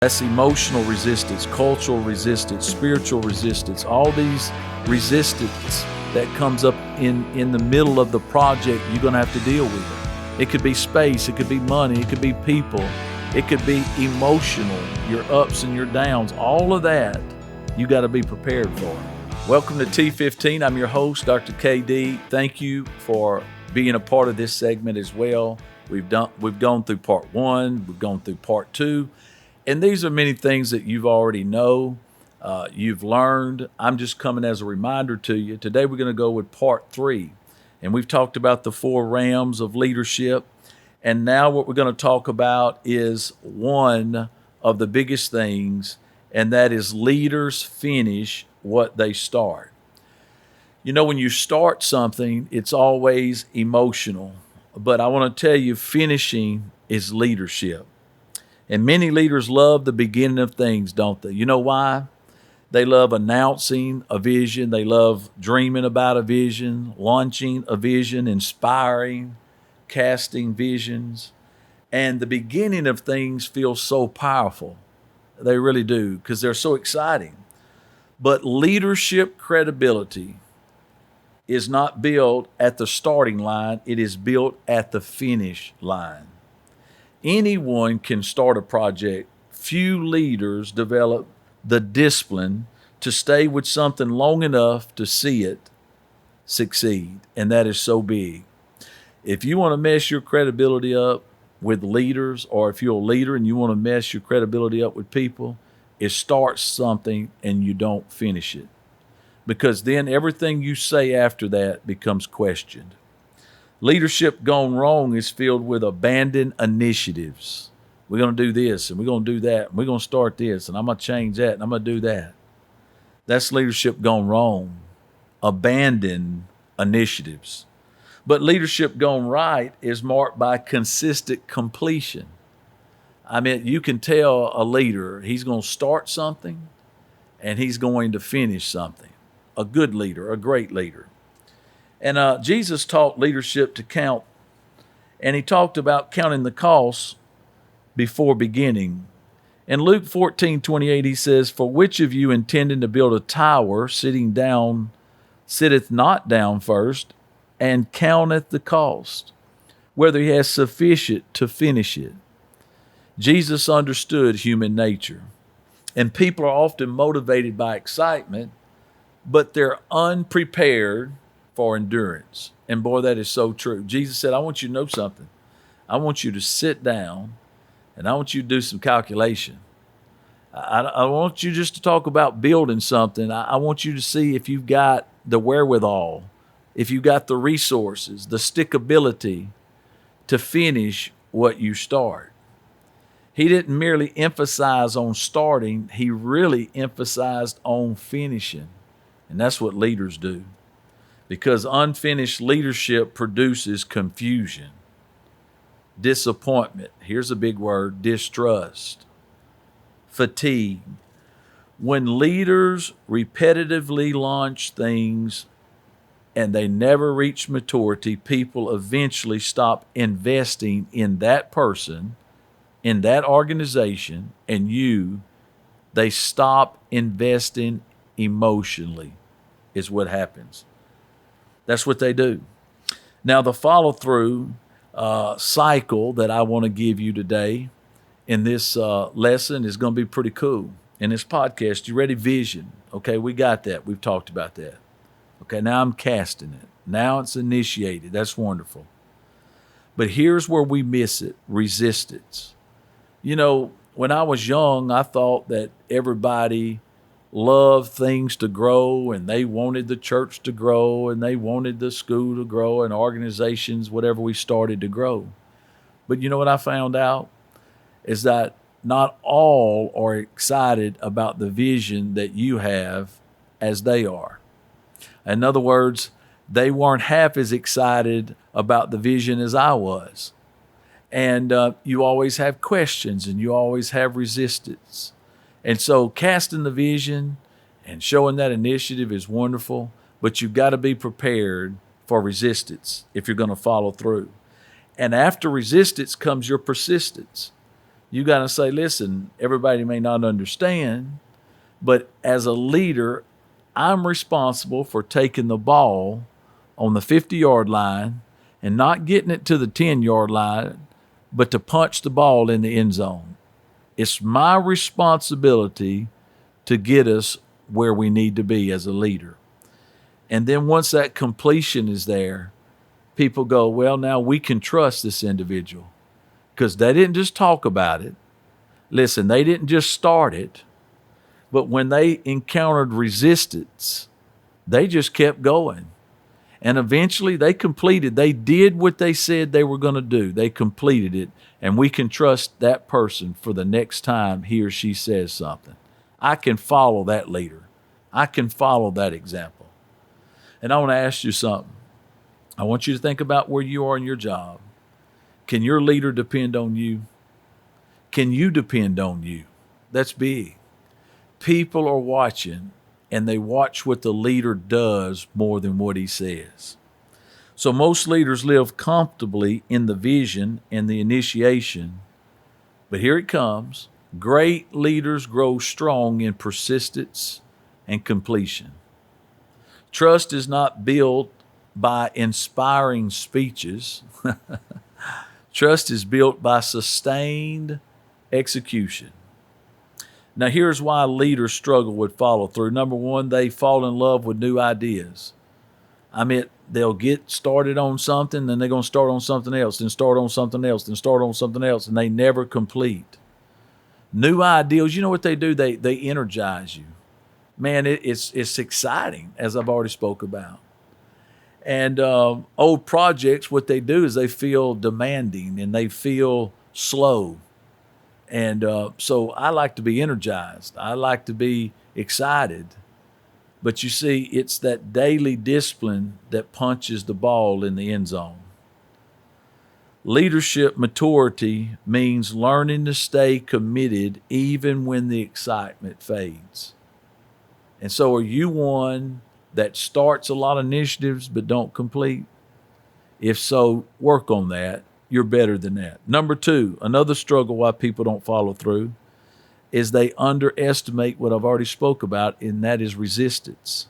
That's emotional resistance, cultural resistance, spiritual resistance, all these resistance that comes up in the middle of the project you're going to have to deal with. It could be space, it could be money, it could be people, it could be emotional, your ups and your downs, all of that you got to be prepared for. Welcome to T15. I'm your host, Dr. KD. Thank you for being a part of this segment as well. We've gone through part 1, we've gone through part 2, and these are many things that you've already know, you've learned. I'm just coming as a reminder to you. Today we're going to go with part 3, and we've talked about the 4 rams of leadership, and now what we're going to talk about is one of the biggest things, and that is leaders finish what they start. You know, when you start something, it's always emotional, but I want to tell you, finishing is leadership. And many leaders love the beginning of things, don't they? You know why? They love announcing a vision. They love dreaming about a vision, launching a vision, inspiring, casting visions. And the beginning of things feels so powerful. They really do, because they're so exciting. But leadership credibility is not built at the starting line. It is built at the finish line. Anyone can start a project. Few leaders develop the discipline to stay with something long enough to see it succeed. And that is so big. If you want to mess your credibility up with leaders, or if you're a leader and you want to mess your credibility up with people, it starts something and you don't finish it. Because then everything you say after that becomes questioned. Leadership gone wrong is filled with abandoned initiatives. We're going to do this and we're going to do that. And we're going to start this and I'm going to change that and I'm going to do that. That's leadership gone wrong. Abandoned initiatives. But leadership gone right is marked by consistent completion. I mean, you can tell a leader, he's going to start something and he's going to finish something. A good leader, a great leader. And Jesus taught leadership to count, and he talked about counting the costs before beginning. In Luke 14:28, he says, "For which of you intending to build a tower sitteth not down first, and counteth the cost, whether he has sufficient to finish it?" Jesus understood human nature, and people are often motivated by excitement, but they're unprepared for endurance. And boy, that is so true. Jesus said, I want you to know something. I want you to sit down and I want you to do some calculation. I want you just to talk about building something. I want you to see if you've got the wherewithal, if you've got the resources, the stickability to finish what you start. He didn't merely emphasize on starting, he really emphasized on finishing. And that's what leaders do. Because unfinished leadership produces confusion, disappointment, here's a big word, distrust, fatigue. When leaders repetitively launch things and they never reach maturity, people eventually stop investing in that person, in that organization, and they stop investing emotionally, is what happens. That's what they do. Now, the follow-through cycle that I want to give you today in this lesson is going to be pretty cool. In this podcast, you ready? Vision. Okay, we got that. We've talked about that. Okay, now I'm casting it. Now it's initiated. That's wonderful. But here's where we miss it, resistance. You know, when I was young, I thought that everybody loved things to grow, and they wanted the church to grow, and they wanted the school to grow, and organizations, whatever we started, to grow. But you know what I found out? Is that not all are excited about the vision that you have as they are. In other words, they weren't half as excited about the vision as I was. And you always have questions, and you always have resistance. And so casting the vision and showing that initiative is wonderful, but you've got to be prepared for resistance if you're going to follow through. And after resistance comes your persistence. You got to say, listen, everybody may not understand, but as a leader, I'm responsible for taking the ball on the 50-yard line and not getting it to the 10-yard line, but to punch the ball in the end zone. It's my responsibility to get us where we need to be as a leader. And then once that completion is there, people go, well, now we can trust this individual because they didn't just talk about it. Listen, they didn't just start it, but when they encountered resistance, they just kept going. And eventually they completed. They did what they said they were going to do. They completed it. And we can trust that person for the next time he or she says something. I can follow that leader. I can follow that example. And I want to ask you something. I want you to think about where you are in your job. Can your leader depend on you? Can you depend on you? That's big. People are watching, and they watch what the leader does more than what he says. So most leaders live comfortably in the vision and the initiation. But here it comes. Great leaders grow strong in persistence and completion. Trust is not built by inspiring speeches. Trust is built by sustained execution. Now, here's why leaders struggle with follow through. Number one, they fall in love with new ideas. I mean, they'll get started on something, then they're going to start on something else, then start on something else, then start on something else, and they never complete. New ideas, you know what they do? They energize you. Man, it's exciting, as I've already spoke about. And old projects, what they do is they feel demanding and they feel slow. And so I like to be energized. I like to be excited. But you see, it's that daily discipline that punches the ball in the end zone. Leadership maturity means learning to stay committed even when the excitement fades. And so are you one that starts a lot of initiatives but don't complete? If so, work on that. You're better than that. Number two, another struggle why people don't follow through is they underestimate what I've already spoke about, and that is resistance.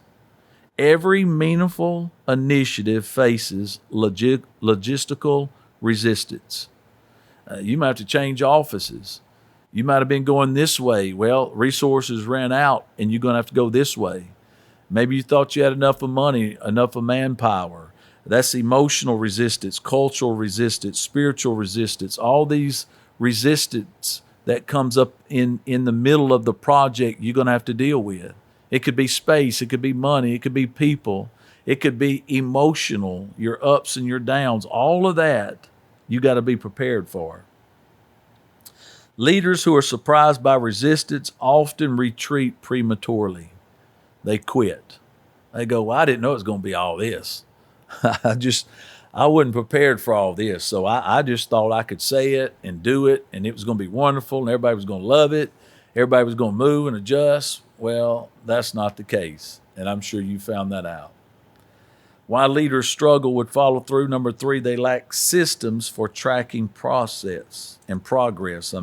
Every meaningful initiative faces logistical resistance. You might have to change offices. You might have been going this way. Well, resources ran out and you're going to have to go this way. Maybe you thought you had enough of money, enough of manpower. That's emotional resistance, cultural resistance, spiritual resistance, all these resistance that comes up in the middle of the project you're going to have to deal with. It could be space, it could be money, it could be people, it could be emotional, your ups and your downs. All of that you got to be prepared for. Leaders who are surprised by resistance often retreat prematurely. They quit. They go, well, I didn't know it was going to be all this. I wasn't prepared for all this. So I just thought I could say it and do it, and it was going to be wonderful, and everybody was going to love it. Everybody was going to move and adjust. Well, that's not the case, and I'm sure you found that out. Why leaders struggle with follow through. Number three, they lack systems for tracking process and progress.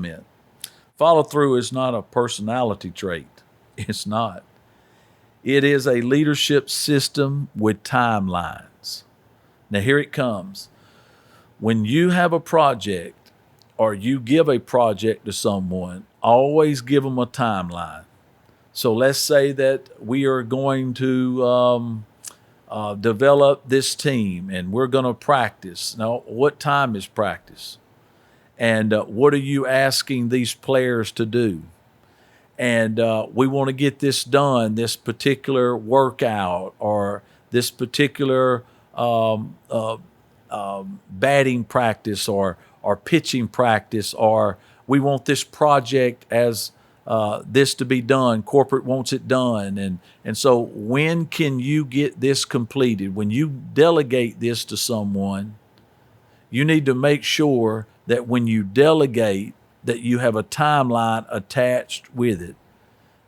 Follow through is not a personality trait. It's not. It is a leadership system with timelines. Now here it comes. When you have a project or you give a project to someone, always give them a timeline. So let's say that we are going to develop this team and we're going to practice. Now, what time is practice? And what are you asking these players to do? And we want to get this done, this particular workout or this particular batting practice or pitching practice, or we want this project as this to be done. Corporate wants it done. And so when can you get this completed? When you delegate this to someone, you need to make sure that when you delegate that you have a timeline attached with it.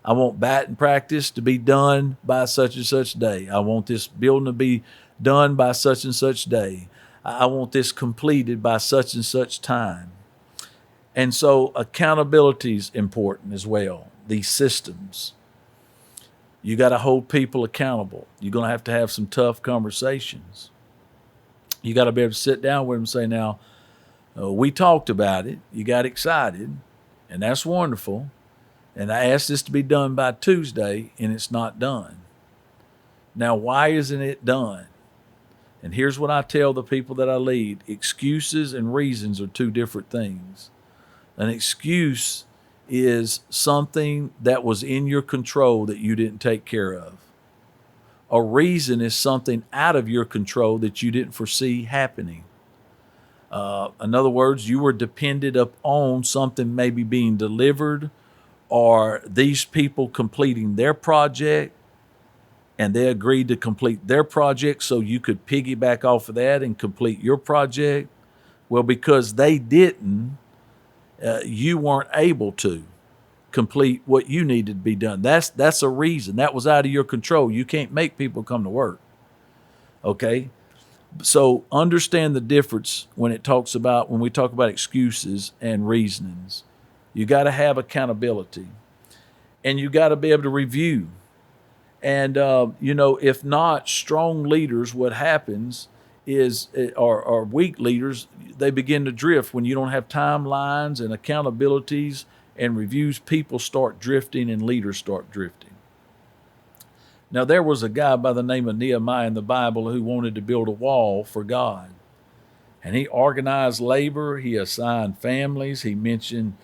I want batting practice to be done by such and such day. I want this building to be done by such and such day. I want this completed by such and such time. And so accountability is important as well. These systems. You got to hold people accountable. You're going to have some tough conversations. You got to be able to sit down with them and say, now, we talked about it. You got excited, and that's wonderful. And I asked this to be done by Tuesday, and it's not done. Now, why isn't it done? And here's what I tell the people that I lead. Excuses and reasons are two different things. An excuse is something that was in your control that you didn't take care of. A reason is something out of your control that you didn't foresee happening. In other words, you were dependent upon something maybe being delivered, or these people completing their project, and they agreed to complete their project so you could piggyback off of that and complete your project. Well, because they didn't, you weren't able to complete what you needed to be done. That's a reason. That was out of your control. You can't make people come to work. Okay? So understand the difference when we talk about excuses and reasonings. You got to have accountability, and you got to be able to review. And, if not, strong leaders, what happens is, or weak leaders, they begin to drift. When you don't have timelines and accountabilities and reviews, people start drifting and leaders start drifting. Now, there was a guy by the name of Nehemiah in the Bible who wanted to build a wall for God. And he organized labor, he assigned families, he mentioned,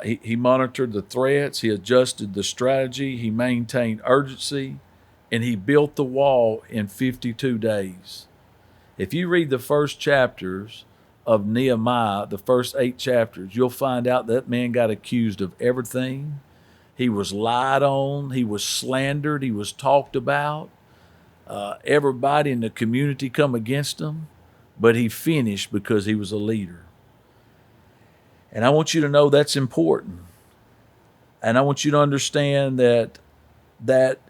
he monitored the threats, he adjusted the strategy, he maintained urgency, and he built the wall in 52 days. If you read the first chapters of Nehemiah, the first 8 chapters, you'll find out that man got accused of everything. He was lied on, he was slandered, he was talked about. Everybody in the community come against him, but he finished because he was a leader. And I want you to know that's important. And I want you to understand that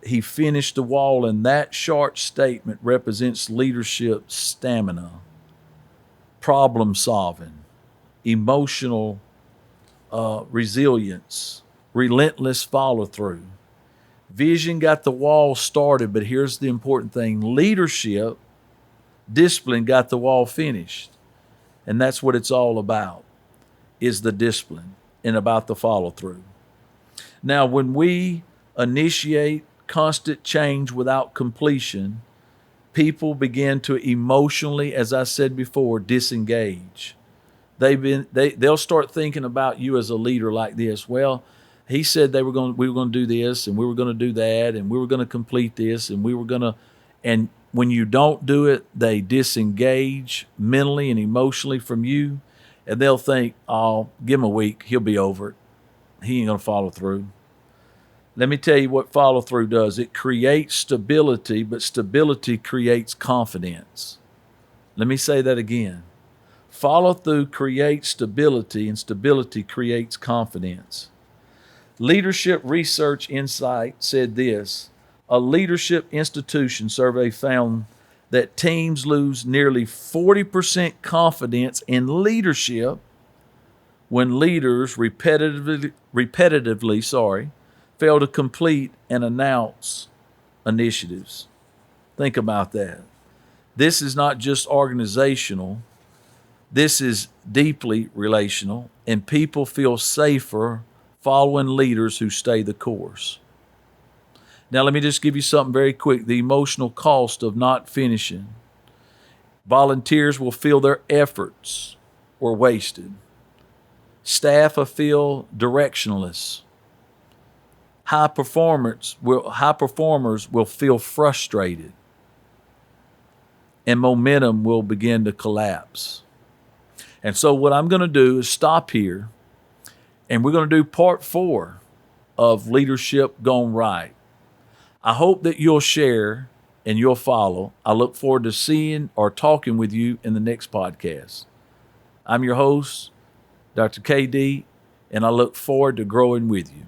he finished the wall, and that short statement represents leadership stamina, problem solving, emotional resilience, relentless follow through. Vision got the wall started, but here's the important thing. Leadership, discipline got the wall finished. And that's what it's all about, is the discipline and about the follow through. Now, when we initiate constant change without completion, people begin to emotionally, as I said before, disengage. They'll start thinking about you as a leader like this. Well, he said we were going to do this, and we were going to do that, and we were going to complete this, and and when you don't do it, they disengage mentally and emotionally from you, and they'll think, oh, give him a week, he'll be over it. He ain't going to follow through. Let me tell you what follow through does. It creates stability, but stability creates confidence. Let me say that again. Follow through creates stability, and stability creates confidence. Leadership Research Insight said this: a leadership institution survey found that teams lose nearly 40% confidence in leadership when leaders repetitively fail to complete and announce initiatives. Think about that. This is not just organizational. This is deeply relational, and people feel safer following leaders who stay the course. Now, let me just give you something very quick. The emotional cost of not finishing. Volunteers will feel their efforts were wasted. Staff will feel directionless. High performers will feel frustrated, and momentum will begin to collapse. And so what I'm going to do is stop here, and we're going to do part 4 of Leadership Gone Right. I hope that you'll share and you'll follow. I look forward to seeing or talking with you in the next podcast. I'm your host, Dr. KD, and I look forward to growing with you.